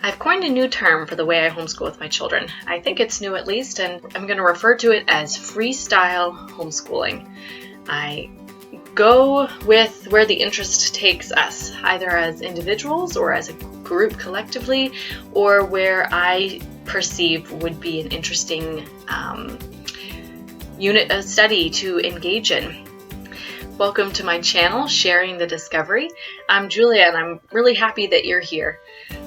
I've coined a new term for the way I homeschool with my children. I think it's new at least, and I'm going to refer to it as freestyle homeschooling. I go with where the interest takes us, either as individuals or as a group collectively, or where I perceive would be an interesting unit of study to engage in. Welcome to my channel, Sharing the Discovery. I'm Julia, and I'm really happy that you're here.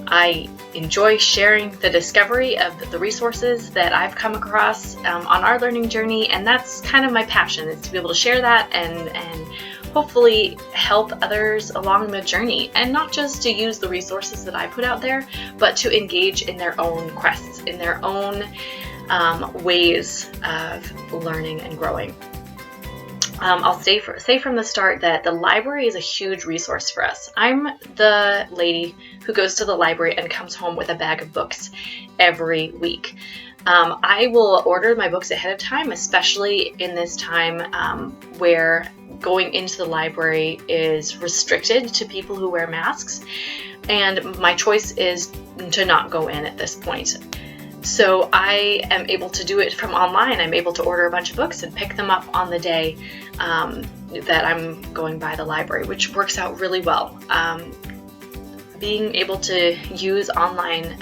I enjoy sharing the discovery of the resources that I've come across on our learning journey, and that's kind of my passion, is to be able to share that and hopefully help others along the journey, and not just to use the resources that I put out there, but to engage in their own quests, in their own ways of learning and growing. I'll say from the start that the library is a huge resource for us. I'm the lady who goes to the library and comes home with a bag of books every week. I will order my books ahead of time, especially in this time where going into the library is restricted to people who wear masks, and my choice is to not go in at this point. So I am able to do it from online. I'm able to order a bunch of books and pick them up on the day that I'm going by the library, which works out really well. Being able to use online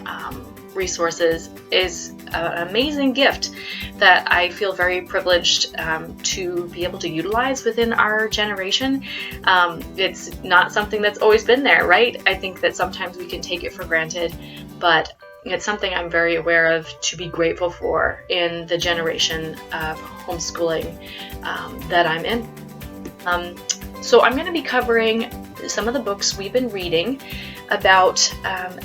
resources is an amazing gift that I feel very privileged to be able to utilize within our generation. It's not something that's always been there, right? I think that sometimes we can take it for granted, but it's something I'm very aware of to be grateful for in the generation of homeschooling that I'm in. So I'm going to be covering some of the books we've been reading about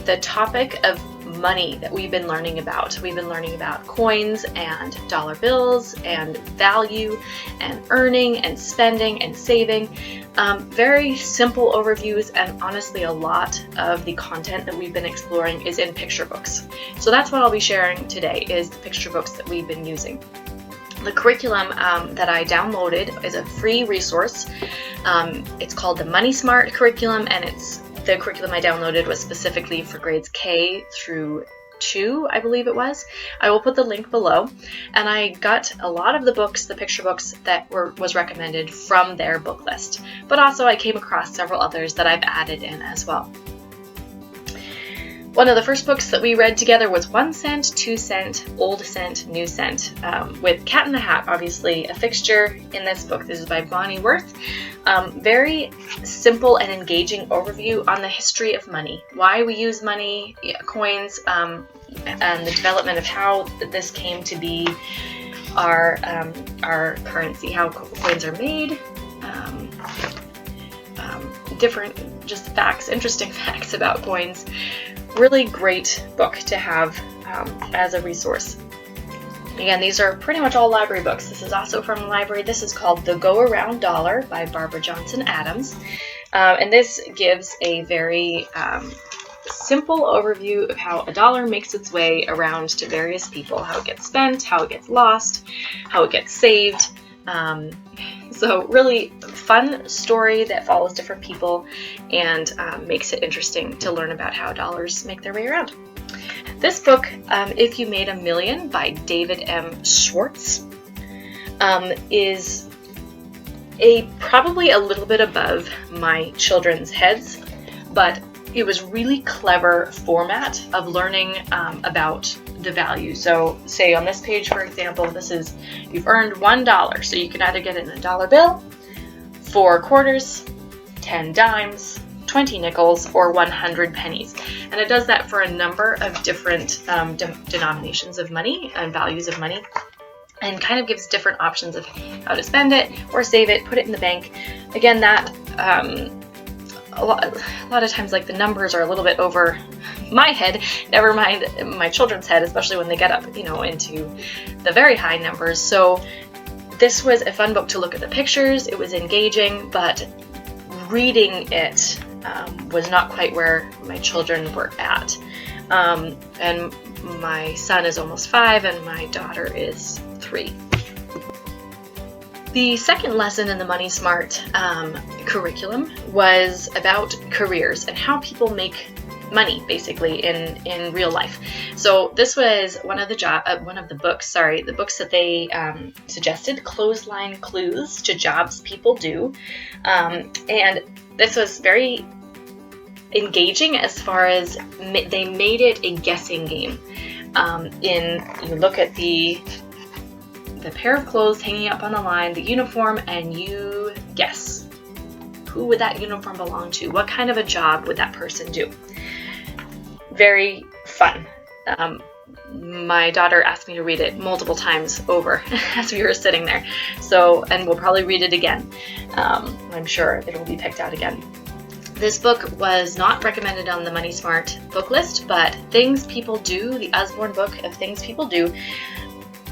the topic of money that we've been learning about. We've been learning about coins and dollar bills and value and earning and spending and saving. Very simple overviews, and honestly a lot of the content that we've been exploring is in picture books. So that's what I'll be sharing today, is the picture books that we've been using. The curriculum that I downloaded is a free resource. It's called the Money Smart curriculum, and the curriculum I downloaded was specifically for grades K through 2, I believe it was. I will put the link below. And I got a lot of the books, the picture books that was recommended from their book list. But also I came across several others that I've added in as well. One of the first books that we read together was 1 cent, 2 cent, old cent, new cent, with Cat in the Hat, obviously a fixture in this book. This is by Bonnie Worth. Very simple and engaging overview on the history of money, why we use money, coins, and the development of how this came to be our currency, how coins are made, different just facts, interesting facts about coins. Really great book to have as a resource. Again, these are pretty much all library books. This is also from the library. This is called The Go Around Dollar by Barbara Johnson Adams. And this gives a very simple overview of how a dollar makes its way around to various people, how it gets spent, how it gets lost, how it gets saved. So really fun story that follows different people and makes it interesting to learn about how dollars make their way around. This book, If You Made a Million by David M. Schwartz, is probably a little bit above my children's heads, but it was really clever format of learning about the value. So say on this page, for example, this is, you've earned $1. So you can either get it in a dollar bill, 4 quarters, 10 dimes, 20 nickels, or 100 pennies. And it does that for a number of different denominations of money and values of money, and kind of gives different options of how to spend it or save it, put it in the bank. Again, that a lot of times, like, the numbers are a little bit over my head, never mind my children's head, especially when they get up, into the very high numbers. So this was a fun book to look at the pictures. It was engaging, but reading it was not quite where my children were at. And my son is almost 5 and my daughter is 3. The second lesson in the Money Smart curriculum was about careers and how people make money, basically, in real life. So this was one of the books, the books that they suggested, Clothesline Clues to Jobs People Do. And this was very engaging as far as they made it a guessing game. You look at the pair of clothes hanging up on the line, the uniform, and you guess. Who would that uniform belong to? What kind of a job would that person do? Very fun. My daughter asked me to read it multiple times over as we were sitting there. And we'll probably read it again. I'm sure it will be picked out again. This book was not recommended on the Money Smart book list, but Things People Do, the Usborne book of Things People Do,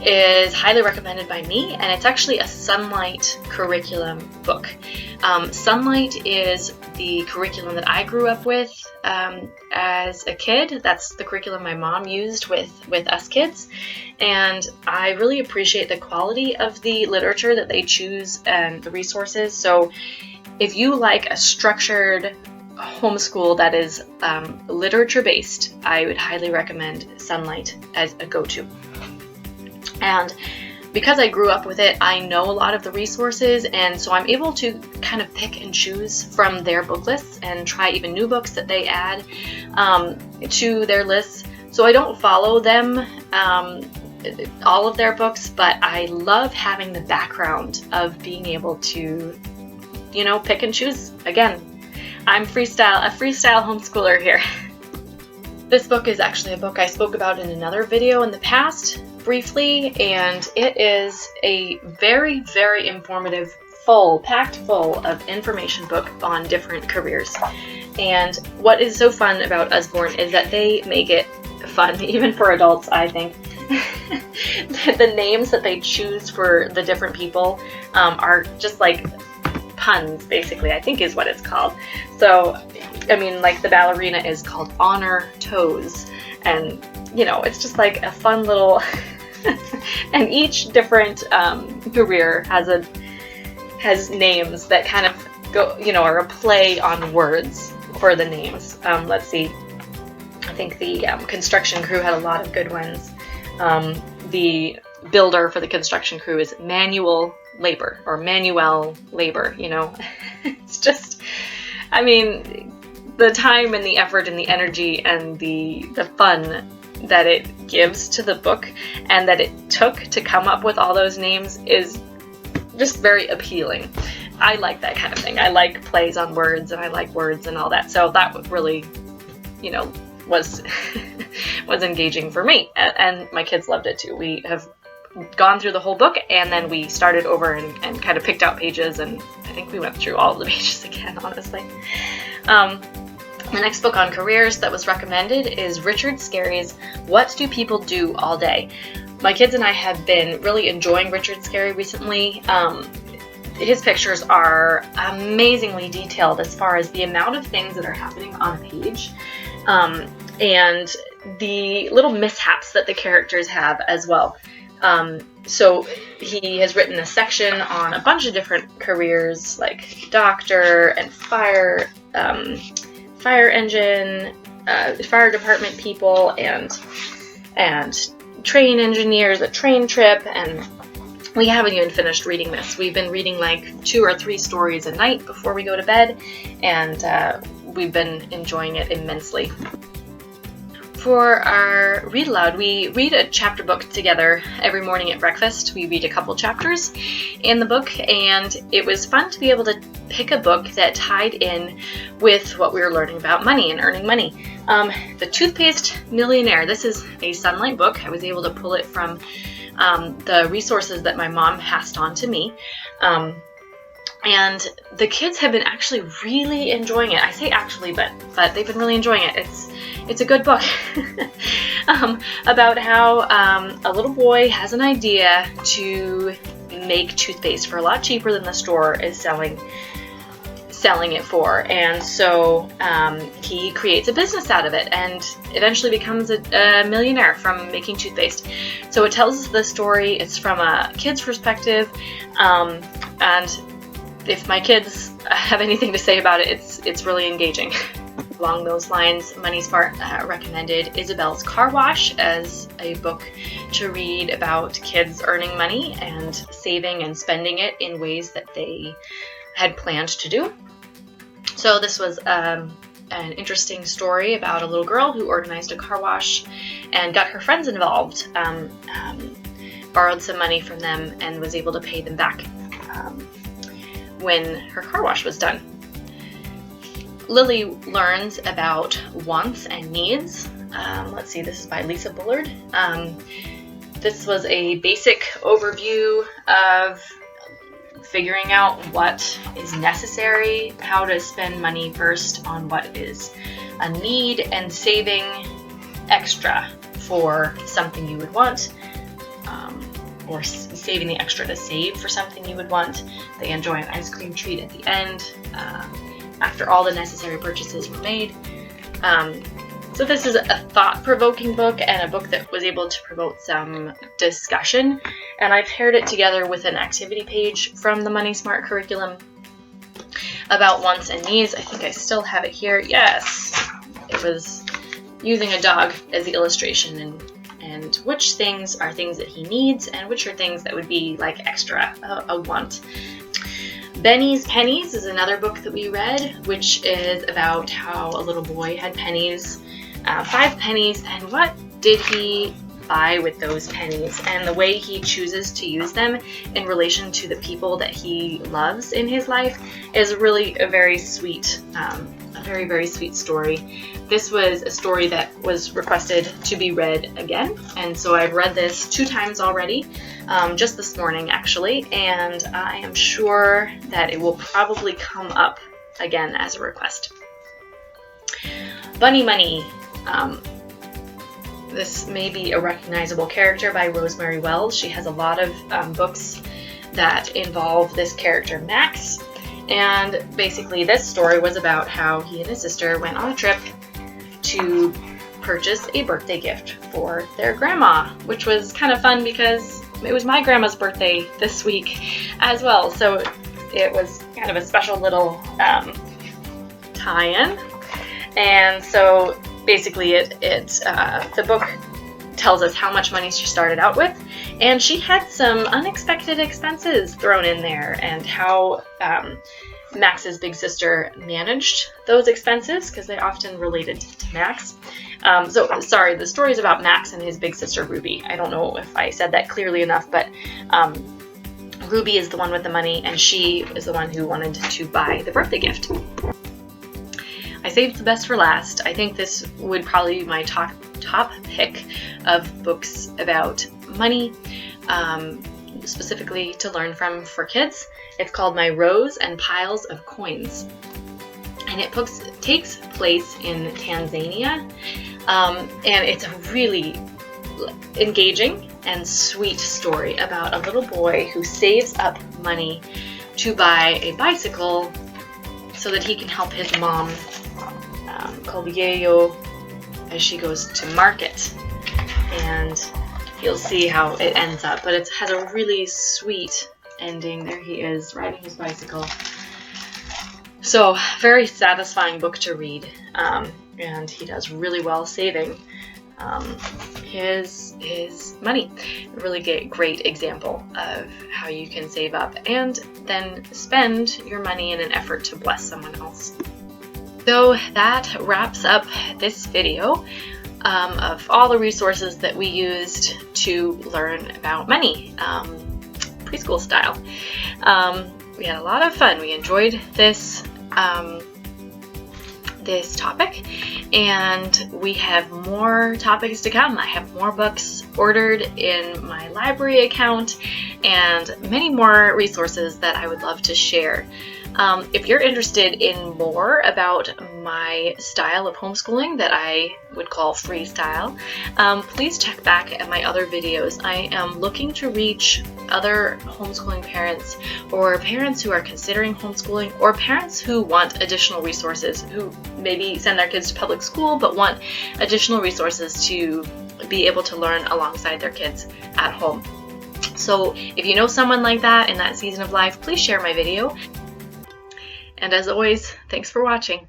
is highly recommended by me, and it's actually a Sonlight curriculum book. Sonlight is the curriculum that I grew up with as a kid. That's the curriculum my mom used with us kids, and I really appreciate the quality of the literature that they choose and the resources. So if you like a structured homeschool that is literature-based, I would highly recommend Sonlight as a go-to. And because I grew up with it, I know a lot of the resources, and so I'm able to kind of pick and choose from their book lists and try even new books that they add to their lists. So I don't follow them, all of their books, but I love having the background of being able to, pick and choose. Again, I'm a freestyle homeschooler here. This book is actually a book I spoke about in another video in the past, briefly, and it is a very, very informative, packed full of information book on different careers. And what is so fun about Usborne is that they make it fun, even for adults, I think. The names that they choose for the different people are just like puns, basically, I think is what it's called. So, I mean, like the ballerina is called Honor Toes, and it's just like a fun little, and each different career has names that kind of go, are a play on words for the names. Let's see, I think the construction crew had a lot of good ones. The builder for the construction crew is manual labor or manuel labor, It's just, I mean, the time and the effort and the energy and the fun that it gives to the book and that it took to come up with all those names is just very appealing. I like that kind of thing. I like plays on words, and I like words and all that. So that really, was was engaging for me, and my kids loved it too. We have gone through the whole book, and then we started over and kind of picked out pages, and I think we went through all of the pages again, honestly. The next book on careers that was recommended is Richard Scarry's What Do People Do All Day? My kids and I have been really enjoying Richard Scarry recently. His pictures are amazingly detailed as far as the amount of things that are happening on a page, and the little mishaps that the characters have as well. So he has written a section on a bunch of different careers, like doctor and fire engine, fire department people, and train engineers, a train trip, and we haven't even finished reading this. We've been reading like 2 or 3 stories a night before we go to bed, and we've been enjoying it immensely. For our read aloud, we read a chapter book together every morning at breakfast. We read a couple chapters in the book, and it was fun to be able to pick a book that tied in with what we were learning about money and earning money. The Toothpaste Millionaire. This is a Sonlight book. I was able to pull it from the resources that my mom passed on to me. And the kids have been actually really enjoying it. I say actually, but they've been really enjoying it. It's a good book about how a little boy has an idea to make toothpaste for a lot cheaper than the store is selling it for, and so he creates a business out of it and eventually becomes a millionaire from making toothpaste. So it tells the story. It's from a kid's perspective, and if my kids have anything to say about it, it's really engaging. along those lines, Money Smart recommended Isabel's Car Wash as a book to read about kids earning money and saving and spending it in ways that they had planned to do. So this was an interesting story about a little girl who organized a car wash and got her friends involved, borrowed some money from them, and was able to pay them back when her car wash was done. Lily learns about wants and needs. Let's see, this is by Lisa Bullard. This was a basic overview of figuring out what is necessary, how to spend money first on what is a need, and saving extra for something you would want, or saving the extra to save for something you would want. They enjoy an ice cream treat at the end after all the necessary purchases were made. So this is a thought-provoking book and a book that was able to promote some discussion, and I've paired it together with an activity page from the Money Smart curriculum about wants and needs. I think I still have it here. Yes, it was using a dog as the illustration, and which things are things that he needs and which are things that would be like extra, a want. Benny's Pennies is another book that we read, which is about how a little boy had pennies, 5 pennies, and what did he buy with those pennies, and the way he chooses to use them in relation to the people that he loves in his life is really a very sweet, very, very sweet story. This was a story that was requested to be read again, and so I've read this 2 times already, just this morning actually, and I am sure that it will probably come up again as a request. Bunny Money. This may be a recognizable character by Rosemary Wells. She has a lot of books that involve this character, Max, and basically this story was about how he and his sister went on a trip to purchase a birthday gift for their grandma, which was kind of fun because it was my grandma's birthday this week as well, so it was kind of a special little tie-in. And so basically the book tells us how much money she started out with, and she had some unexpected expenses thrown in there, and how Max's big sister managed those expenses, because they often related to Max. Sorry, the story is about Max and his big sister Ruby. I don't know if I said that clearly enough, but Ruby is the one with the money, and she is the one who wanted to buy the birthday gift. I saved the best for last. I think this would probably be my top pick of books about money, specifically to learn from for kids. It's called My Rows and Piles of Coins, and it takes place in Tanzania, and it's a really engaging and sweet story about a little boy who saves up money to buy a bicycle so that he can help his mom, called Yayo, as she goes to market. And you'll see how it ends up, but it has a really sweet ending. There he is riding his bicycle. So very satisfying book to read, and he does really well saving his money. A really great example of how you can save up and then spend your money in an effort to bless someone else. So that wraps up this video of all the resources that we used to learn about money, preschool style. We had a lot of fun. We enjoyed this topic, and we have more topics to come. I have more books ordered in my library account and many more resources that I would love to share. If you're interested in more about my style of homeschooling that I would call freestyle, please check back at my other videos. I am looking to reach other homeschooling parents, or parents who are considering homeschooling, or parents who want additional resources, who maybe send their kids to public school but want additional resources to be able to learn alongside their kids at home. So if you know someone like that in that season of life, please share my video. And as always, thanks for watching.